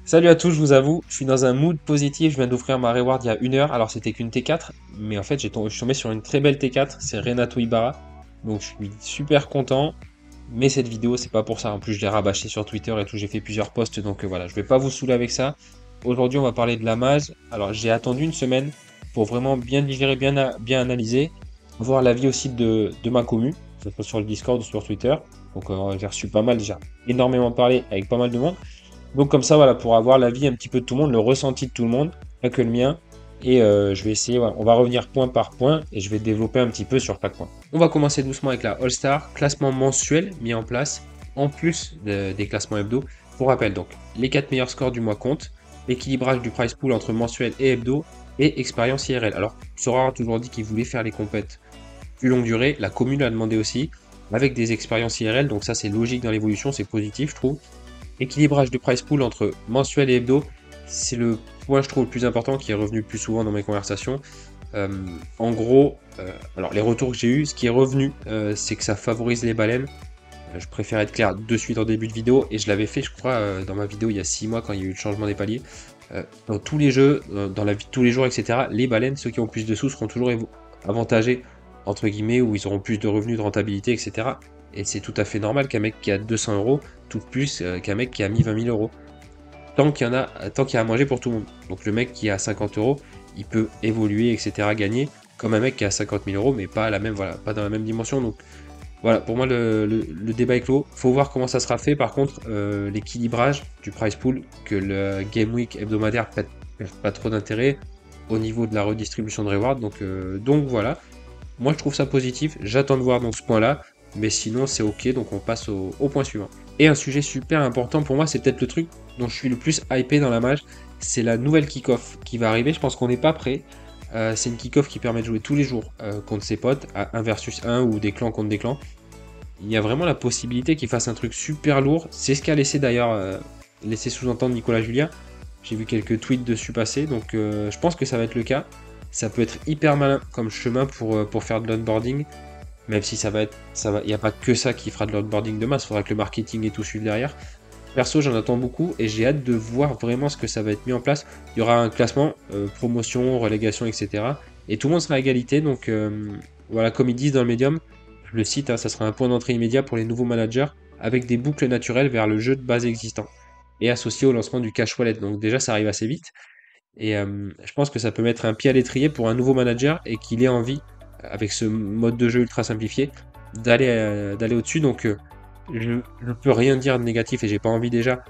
Salut à tous, je vous avoue, je suis dans un mood positif, je viens d'ouvrir ma reward il y a 1 heure, alors c'était qu'une T4, mais en fait je suis tombé sur une très belle T4, c'est Renato Ibarra, donc je suis super content, mais cette vidéo c'est pas pour ça, en plus je l'ai rabâché sur Twitter et tout, j'ai fait plusieurs posts, donc voilà, je vais pas vous saouler avec ça. Aujourd'hui on va parler de la mage, alors j'ai attendu une semaine pour vraiment bien digérer, bien analyser, voir l'avis aussi de ma commu, que ce soit sur le Discord ou sur Twitter, donc j'ai reçu pas mal déjà, énormément parlé avec pas mal de monde. Donc comme ça, voilà, pour avoir l'avis un petit peu de tout le monde, le ressenti de tout le monde, pas que le mien. Et je vais essayer, voilà, on va revenir point par point et je vais développer un petit peu sur chaque point. On va commencer doucement avec la All-Star, classement mensuel mis en place, en plus des classements hebdo. Pour rappel donc, les 4 meilleurs scores du mois comptent, l'équilibrage du price pool entre mensuel et hebdo, et expérience IRL. Alors, Sora a toujours dit qu'il voulait faire les compètes plus longue durée, la commune l'a demandé aussi, avec des expériences IRL, donc ça c'est logique dans l'évolution, c'est positif je trouve. Équilibrage de price pool entre mensuel et hebdo, c'est le point je trouve le plus important qui est revenu le plus souvent dans mes conversations. Euh, en gros, alors les retours que j'ai eu, ce qui est revenu, c'est que ça favorise les baleines. Je préfère être clair de suite en début de vidéo et je l'avais fait, je crois, dans ma vidéo il y a 6 mois quand il y a eu le changement des paliers. Dans tous les jeux, dans la vie de tous les jours, etc., les baleines, ceux qui ont plus de sous, seront toujours avantagés, entre guillemets, où ils auront plus de revenus, de rentabilité, etc. Et c'est tout à fait normal qu'un mec qui a 200 euros touche plus qu'un mec qui a mis 20 000 euros. Tant qu'il y a à manger pour tout le monde. Donc le mec qui a 50 euros, il peut évoluer, etc., gagner, comme un mec qui a 50 000 euros, mais pas, voilà, pas dans la même dimension. Donc voilà, pour moi, le débat est clos. Faut voir comment ça sera fait. Par contre, l'équilibrage du price pool, que le Game Week hebdomadaire perd pas trop d'intérêt au niveau de la redistribution de reward. Donc voilà, moi je trouve ça positif. J'attends de voir dans ce point-là. Mais sinon, c'est ok. Donc on passe au point suivant. Et un sujet super important pour moi, c'est peut-être le truc dont je suis le plus hypé dans la mage. C'est la nouvelle kick-off qui va arriver. Je pense qu'on n'est pas prêt. C'est une kick-off qui permet de jouer tous les jours contre ses potes à 1 versus 1 ou des clans contre des clans. Il y a vraiment la possibilité qu'il fasse un truc super lourd. C'est ce qu'a laissé d'ailleurs laissé sous-entendre Nicolas Julia. J'ai vu quelques tweets dessus passer, donc je pense que ça va être le cas. Ça peut être hyper malin comme chemin pour faire de l'onboarding, même si il n'y a pas que ça qui fera de l'onboarding de masse. Il faudra que le marketing et tout suive derrière. Perso, j'en attends beaucoup et j'ai hâte de voir vraiment ce que ça va être mis en place. Il y aura un classement, promotion, relégation, etc. Et tout le monde sera à égalité, donc voilà, comme ils disent dans le médium, le site, hein, ça sera un point d'entrée immédiat pour les nouveaux managers avec des boucles naturelles vers le jeu de base existant et associé au lancement du cash wallet. Donc déjà, ça arrive assez vite et je pense que ça peut mettre un pied à l'étrier pour un nouveau manager et qu'il ait envie, avec ce mode de jeu ultra simplifié, d'aller au-dessus. Donc je ne peux rien dire de négatif et j'ai pas envie déjà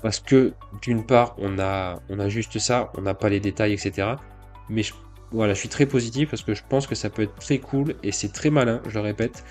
parce que d'une part, on a juste ça, on n'a pas les détails, etc. Mais voilà, je suis très positif parce que je pense que ça peut être très cool et c'est très malin, je le répète.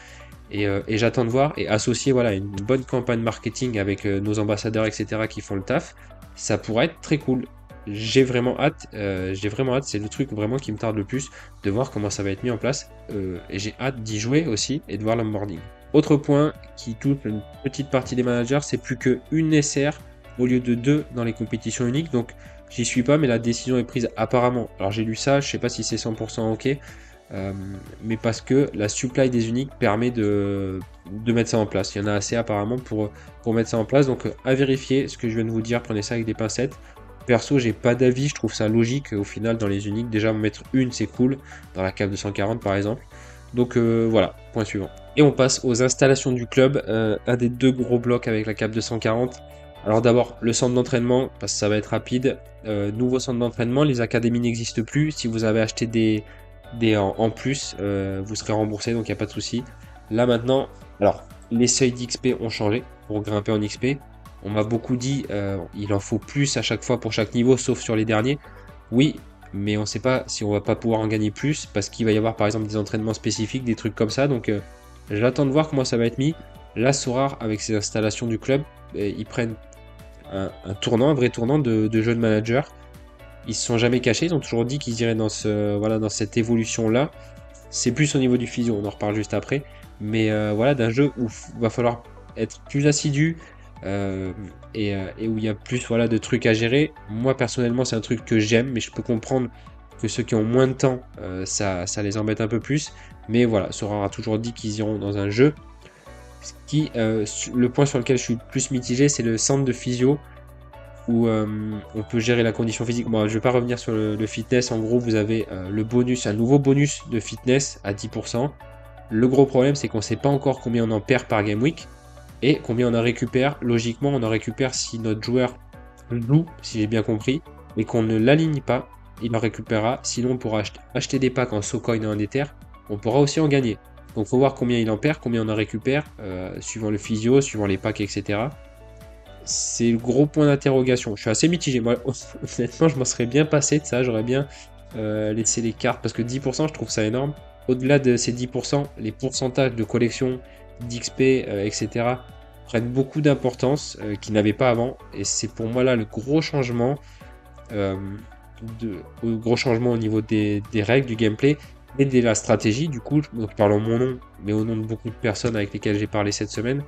Et j'attends de voir et associer voilà, une bonne campagne marketing avec nos ambassadeurs, etc. qui font le taf, ça pourrait être très cool. J'ai vraiment hâte, c'est le truc vraiment qui me tarde le plus de voir comment ça va être mis en place et j'ai hâte d'y jouer aussi et de voir l'onboarding. Autre point qui touche une petite partie des managers, c'est plus qu'une SR au lieu de 2 dans les compétitions uniques, donc j'y suis pas mais la décision est prise apparemment. Alors j'ai lu ça, je sais pas si c'est 100% ok, mais parce que la supply des uniques permet de mettre ça en place. Il y en a assez apparemment pour mettre ça en place, donc à vérifier ce que je viens de vous dire, prenez ça avec des pincettes. Perso, j'ai pas d'avis, je trouve ça logique au final dans les uniques. Déjà, mettre une, c'est cool, dans la cave de 140 par exemple. Donc voilà, point suivant. Et on passe aux installations du club, un des deux gros blocs avec la cave de 140. Alors d'abord, le centre d'entraînement, parce que ça va être rapide. Nouveau centre d'entraînement, les académies n'existent plus. Si vous avez acheté des en plus, vous serez remboursé, donc il n'y a pas de souci. Là maintenant, alors les seuils d'XP ont changé pour grimper en XP. On m'a beaucoup dit il en faut plus à chaque fois pour chaque niveau, sauf sur les derniers. Oui, mais on ne sait pas si on va pas pouvoir en gagner plus parce qu'il va y avoir par exemple des entraînements spécifiques, des trucs comme ça. Donc j'attends de voir comment ça va être mis. Là, Sorare, avec ses installations du club, ils prennent un tournant, un vrai tournant de jeu de manager. Ils se sont jamais cachés, ils ont toujours dit qu'ils iraient voilà, dans cette évolution-là. C'est plus au niveau du physio, on en reparle juste après. Mais voilà, d'un jeu où il va falloir être plus assidu et où il y a plus voilà, de trucs à gérer. Moi, personnellement, c'est un truc que j'aime, mais je peux comprendre que ceux qui ont moins de temps, ça les embête un peu plus. Mais voilà, Sora a toujours dit qu'ils iront dans un jeu. Le point sur lequel je suis plus mitigé, c'est le centre de physio. où on peut gérer la condition physique. Bon, je vais pas revenir sur le fitness. En gros, vous avez le bonus, un nouveau bonus de fitness à 10%. Le gros problème, c'est qu'on sait pas encore combien on en perd par game week et combien on en récupère. Logiquement, on en récupère si notre joueur joue, si j'ai bien compris, et qu'on ne l'aligne pas, il en récupérera. Sinon, on pourra acheter des packs en SoCoin et en Ether. On pourra aussi en gagner. Donc, faut voir combien il en perd, combien on en récupère, suivant le physio, suivant les packs, etc. C'est le gros point d'interrogation. Je suis assez mitigé. Moi, honnêtement, je m'en serais bien passé de ça. J'aurais bien laissé les cartes parce que 10%, je trouve ça énorme. Au-delà de ces 10%, les pourcentages de collection, d'XP, etc., prennent beaucoup d'importance qu'ils n'avaient pas avant. Et c'est pour moi là le gros changement, euh, le gros changement au niveau des règles, du gameplay et de la stratégie. Du coup, je parle en mon nom, mais au nom de beaucoup de personnes avec lesquelles j'ai parlé cette semaine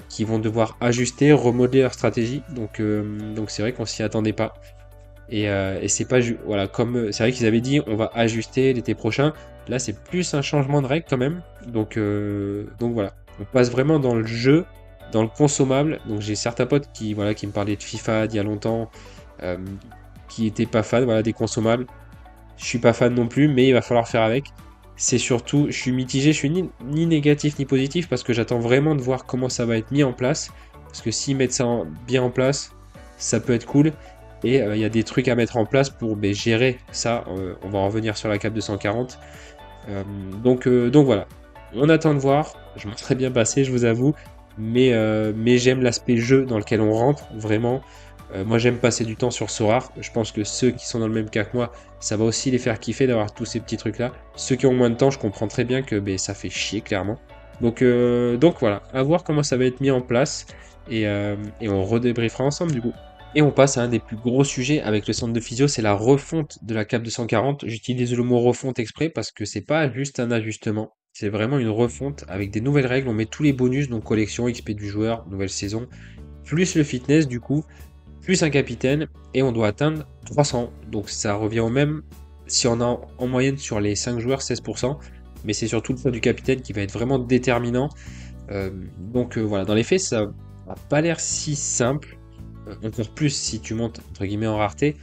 qui vont devoir ajuster, remodeler leur stratégie. Donc c'est vrai qu'on s'y attendait pas. Et c'est pas voilà, comme c'est vrai qu'ils avaient dit on va ajuster l'été prochain. Là c'est plus un changement de règle quand même. Donc voilà, on passe vraiment dans le jeu, dans le consommable. Donc j'ai certains potes qui voilà qui me parlaient de FIFA d'il y a longtemps, euh, qui étaient pas fans voilà des consommables. Je suis pas fan non plus, mais il va falloir faire avec. C'est surtout, je suis mitigé, je suis ni négatif ni positif parce que j'attends vraiment de voir comment ça va être mis en place. Parce que s'ils mettent ça bien en place, ça peut être cool. Et il y a des trucs à mettre en place pour gérer ça. On va en revenir sur la cape 240. Donc voilà. On attend de voir. Je m'en serais bien passé, je vous avoue. Mais j'aime l'aspect jeu dans lequel on rentre, vraiment. Moi, j'aime passer du temps sur Sorare. Je pense que ceux qui sont dans le même cas que moi, ça va aussi les faire kiffer d'avoir tous ces petits trucs-là. Ceux qui ont moins de temps, je comprends très bien que ça fait chier, clairement. Donc voilà, à voir comment ça va être mis en place. Et on redébriefera ensemble, du coup. Et on passe à un des plus gros sujets avec le centre de physio, c'est la refonte de la cape 240. J'utilise le mot refonte exprès parce que c'est pas juste un ajustement, c'est vraiment une refonte avec des nouvelles règles. On met tous les bonus, donc collection, XP du joueur, nouvelle saison, plus le fitness du coup, plus un capitaine, et on doit atteindre 300. Donc ça revient au même si on a en moyenne sur les 5 joueurs 16%, mais c'est surtout le poids du capitaine qui va être vraiment déterminant. Voilà, dans les faits, ça n'a pas l'air si simple. Encore plus si tu montes entre guillemets en rareté.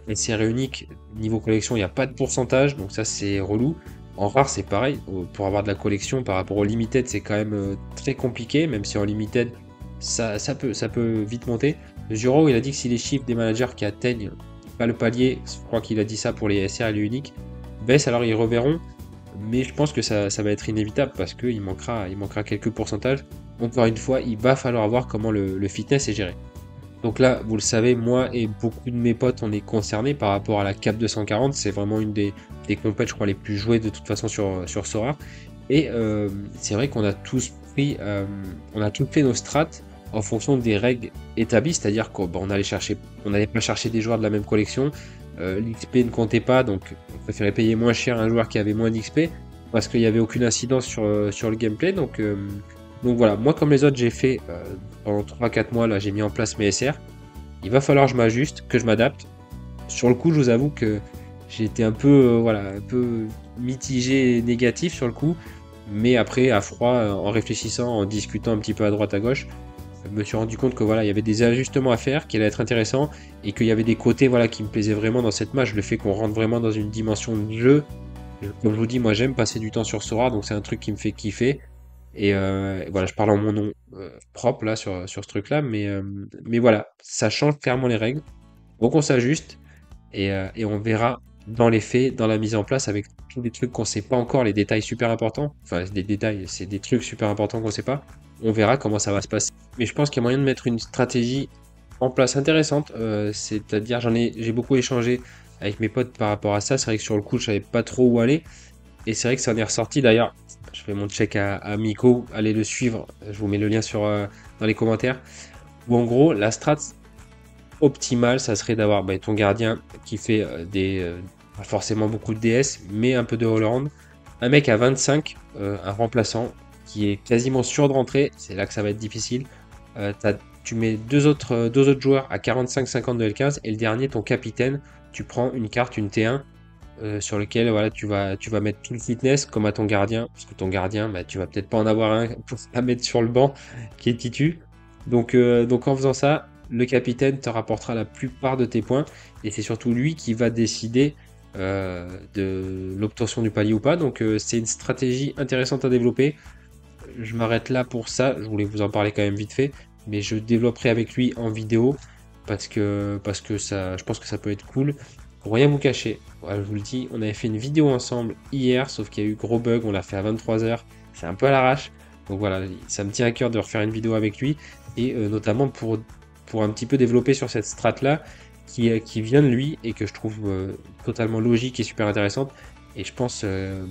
Les séries uniques, niveau collection, il n'y a pas de pourcentage, donc ça c'est relou. En rare, c'est pareil. Pour avoir de la collection par rapport au limited, c'est quand même très compliqué, même si en limited, ça peut vite monter. Juro, il a dit que si les chiffres des managers qui atteignent pas le palier, je crois qu'il a dit ça pour les SR et les uniques, baissent, alors ils reverront. Mais je pense que ça va être inévitable parce qu'il manquera quelques pourcentages. Encore une fois, il va falloir voir comment le fitness est géré. Donc là, vous le savez, moi et beaucoup de mes potes, on est concernés par rapport à la Cap 240. C'est vraiment une des compètes, je crois, les plus jouées de toute façon sur Sora. Et c'est vrai qu'on a tous pris, on a tous fait nos strats en fonction des règles établies, c'est-à-dire qu'on n'allait pas chercher des joueurs de la même collection. L'XP ne comptait pas, donc on préférait payer moins cher un joueur qui avait moins d'XP parce qu'il n'y avait aucune incidence sur le gameplay. Donc voilà, moi comme les autres, j'ai fait pendant 3-4 mois, là j'ai mis en place mes SR. Il va falloir que je m'ajuste, que je m'adapte. Sur le coup, je vous avoue que j'ai été un peu mitigé et négatif sur le coup. Mais après, à froid, en réfléchissant, en discutant un petit peu à droite à gauche, je me suis rendu compte que voilà, il y avait des ajustements à faire qui allaient être intéressants et qu'il y avait des côtés qui me plaisaient vraiment dans cette match. Le fait qu'on rentre vraiment dans une dimension de jeu. Comme je vous dis, moi j'aime passer du temps sur Sora, donc c'est un truc qui me fait kiffer. Et voilà, je parle en mon nom propre là sur ce truc-là, mais voilà, ça change clairement les règles. Donc on s'ajuste et on verra dans les faits, dans la mise en place, avec tous les trucs qu'on sait pas encore, les détails super importants. Enfin, des détails, c'est des trucs super importants qu'on sait pas. On verra comment ça va se passer. Mais je pense qu'il y a moyen de mettre une stratégie en place intéressante. C'est-à-dire, j'ai beaucoup échangé avec mes potes par rapport à ça. C'est vrai que sur le coup, je savais pas trop où aller. Et c'est vrai que ça en est ressorti. D'ailleurs, je fais mon check à Miko. Allez le suivre. Je vous mets le lien dans les commentaires. Où en gros, la strat optimale, ça serait d'avoir ton gardien qui fait pas forcément beaucoup de DS, mais un peu de all-around. Un mec à 25, un remplaçant qui est quasiment sûr de rentrer. C'est là que ça va être difficile. Tu mets deux autres joueurs à 45-50 de L15 et le dernier, ton capitaine, tu prends une carte, une T1 sur lequel voilà, tu vas mettre tout le fitness comme à ton gardien, parce que ton gardien, tu vas peut-être pas en avoir un pour la mettre sur le banc qui est titu. Donc en faisant ça, le capitaine te rapportera la plupart de tes points, et c'est surtout lui qui va décider de l'obtention du palier ou pas. Donc c'est une stratégie intéressante à développer. Je m'arrête là pour ça, je voulais vous en parler quand même vite fait, mais je développerai avec lui en vidéo parce que ça, je pense que ça peut être cool. Pour rien vous cacher, voilà, je vous le dis, on avait fait une vidéo ensemble hier, sauf qu'il y a eu gros bug, on l'a fait à 23h, c'est un peu à l'arrache. Donc voilà, ça me tient à cœur de refaire une vidéo avec lui, et notamment pour un petit peu développer sur cette strat là qui vient de lui et que je trouve totalement logique et super intéressante, et je pense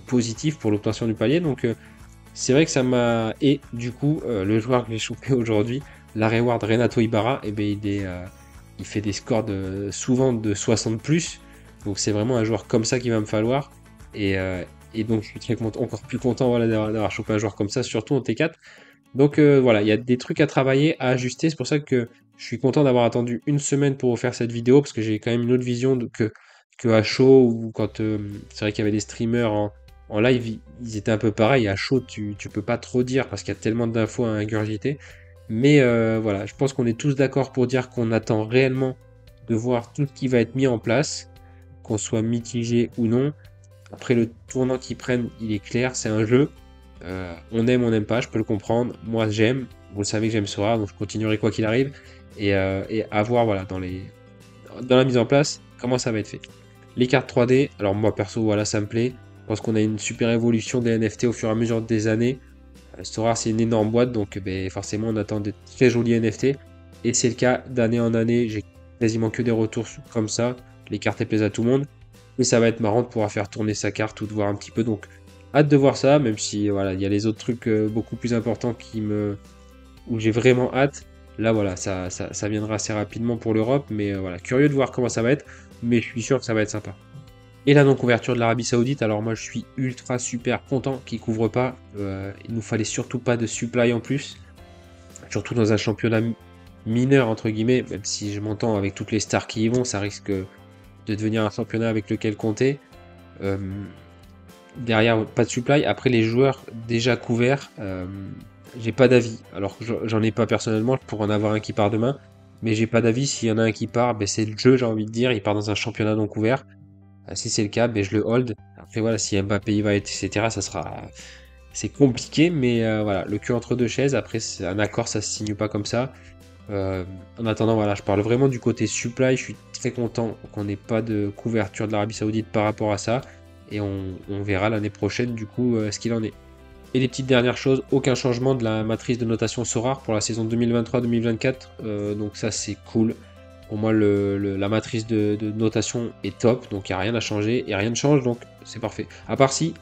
positif pour l'obtention du palier. Donc c'est vrai que ça m'a. Et du coup, le joueur que j'ai chopé aujourd'hui, la reward Renato Ibarra, eh ben, il fait des scores souvent de 60 plus. Donc c'est vraiment un joueur comme ça qu'il va me falloir. Et, euh, et donc je suis encore plus content, voilà, d'avoir chopé un joueur comme ça, surtout en T4. Donc voilà, il y a des trucs à travailler, à ajuster. C'est pour ça que je suis content d'avoir attendu une semaine pour vous faire cette vidéo, parce que j'ai quand même une autre vision que à chaud, ou quand c'est vrai qu'il y avait des streamers en live, ils étaient un peu pareils. À chaud, tu peux pas trop dire parce qu'il y a tellement d'infos à ingurgiter. Mais voilà, je pense qu'on est tous d'accord pour dire qu'on attend réellement de voir tout ce qui va être mis en place, qu'on soit mitigé ou non. Après, le tournant qu'ils prennent, il est clair, c'est un jeu. On n'aime pas, je peux le comprendre. Moi, j'aime. Vous le savez que j'aime Sora, donc je continuerai quoi qu'il arrive. Et à voir, voilà, dans la mise en place, comment ça va être fait. Les cartes 3D, alors moi perso, voilà, ça me plaît. Je pense qu'on a une super évolution des NFT au fur et à mesure des années. Sora, c'est une énorme boîte, donc ben, forcément, on attend de très jolis NFT. Et c'est le cas d'année en année. J'ai quasiment que des retours comme ça. Les cartes, elles plaisent à tout le monde. Et ça va être marrant de pouvoir faire tourner sa carte ou de voir un petit peu. Donc, hâte de voir ça, même si voilà, il y a les autres trucs beaucoup plus importants où j'ai vraiment hâte. Là, voilà, ça viendra assez rapidement pour l'Europe, mais voilà, curieux de voir comment ça va être, mais je suis sûr que ça va être sympa. Et la non-couverture de l'Arabie Saoudite, alors moi je suis ultra super content qu'ils ne couvrent pas. Il nous fallait surtout pas de supply en plus, surtout dans un championnat mineur entre guillemets, même si je m'entends avec toutes les stars qui y vont, ça risque de devenir un championnat avec lequel compter. Euh, Derrière, pas de supply. Après, les joueurs déjà couverts, j'ai pas d'avis. Alors, j'en ai pas personnellement, je pourrais en avoir un qui part demain, mais j'ai pas d'avis. S'il y en a un qui part, ben, c'est le jeu, j'ai envie de dire. Il part dans un championnat non couvert. Si c'est le cas, ben, je le hold. Après, voilà, si Mbappé y va, etc., ça sera. C'est compliqué, mais voilà, le cul entre deux chaises. Après, c'est un accord, ça se signe pas comme ça. En attendant, voilà, je parle vraiment du côté supply. Je suis très content qu'on n'ait pas de couverture de l'Arabie Saoudite par rapport à ça. Et on verra l'année prochaine, du coup, ce qu'il en est. Et les petites dernières choses, aucun changement de la matrice de notation Sorare pour la saison 2023-2024. Donc ça, c'est cool. Pour moi, la matrice de notation est top, donc il n'y a rien à changer et rien ne change, donc c'est parfait. À part si,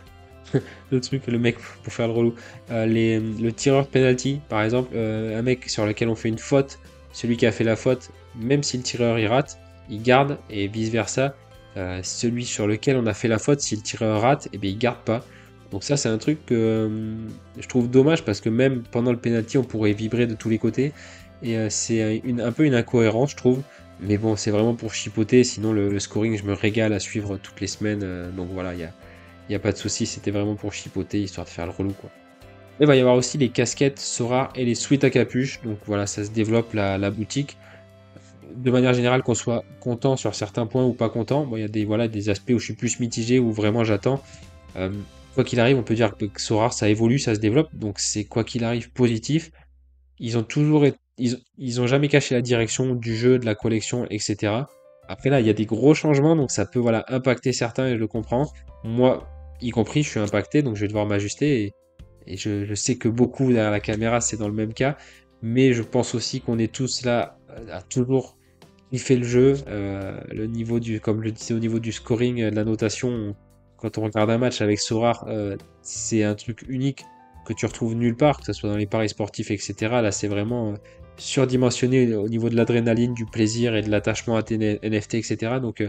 le truc, le mec, pour faire le relou, le tireur penalty, par exemple, un mec sur lequel on fait une faute, celui qui a fait la faute, même si le tireur il rate, il garde, et vice versa. Celui sur lequel on a fait la faute, si le tireur rate, et bien il garde pas. Donc ça, c'est un truc que je trouve dommage parce que même pendant le penalty, on pourrait vibrer de tous les côtés. Et c'est un peu une incohérence, je trouve. Mais bon, c'est vraiment pour chipoter. Sinon, le scoring, je me régale à suivre toutes les semaines. Donc voilà, il y a pas de souci. C'était vraiment pour chipoter, histoire de faire le relou, quoi. Il va y avoir aussi les casquettes Sora et les sweats à capuche. Donc voilà, ça se développe la boutique. De manière générale, qu'on soit content sur certains points ou pas content. Bon, il y a des aspects où je suis plus mitigé, où vraiment j'attends. Euh, Quoi qu'il arrive, on peut dire que Sora, ça évolue, ça se développe. Donc c'est quoi qu'il arrive positif. Ils ont toujours ils ont jamais caché la direction du jeu, de la collection, etc. Après là, il y a des gros changements, donc ça peut voilà impacter certains et je le comprends. Moi, y compris, je suis impacté, donc je vais devoir m'ajuster et je sais que beaucoup derrière la caméra, c'est dans le même cas. Mais je pense aussi qu'on est tous là à toujours kiffer le jeu. Le niveau comme je le disais, au niveau du scoring, de la notation, quand on regarde un match avec Sorare, c'est un truc unique que tu retrouves nulle part, que ce soit dans les paris sportifs, etc. Là, c'est vraiment surdimensionné au niveau de l'adrénaline, du plaisir et de l'attachement à tes NFT, etc. Donc,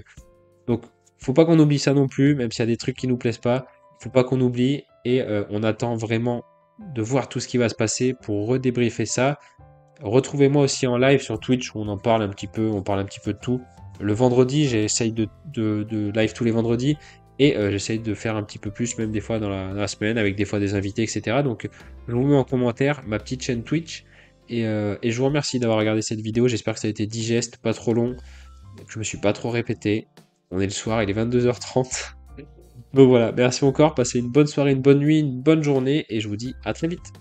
faut pas qu'on oublie ça non plus, même s'il y a des trucs qui nous plaisent pas. Faut pas qu'on oublie et on attend vraiment de voir tout ce qui va se passer pour redébriefer ça. Retrouvez-moi aussi en live sur Twitch où on en parle un petit peu, on parle un petit peu de tout. Le vendredi, j'essaye de live tous les vendredis et j'essaye de faire un petit peu plus, même des fois dans la semaine, avec des fois des invités, etc. Donc je vous mets en commentaire ma petite chaîne Twitch Et je vous remercie d'avoir regardé cette vidéo. J'espère que ça a été digeste, pas trop long, que je me suis pas trop répété. On est le soir, il est 22h30. Donc voilà, merci encore, passez une bonne soirée, une bonne nuit, une bonne journée, et je vous dis à très vite.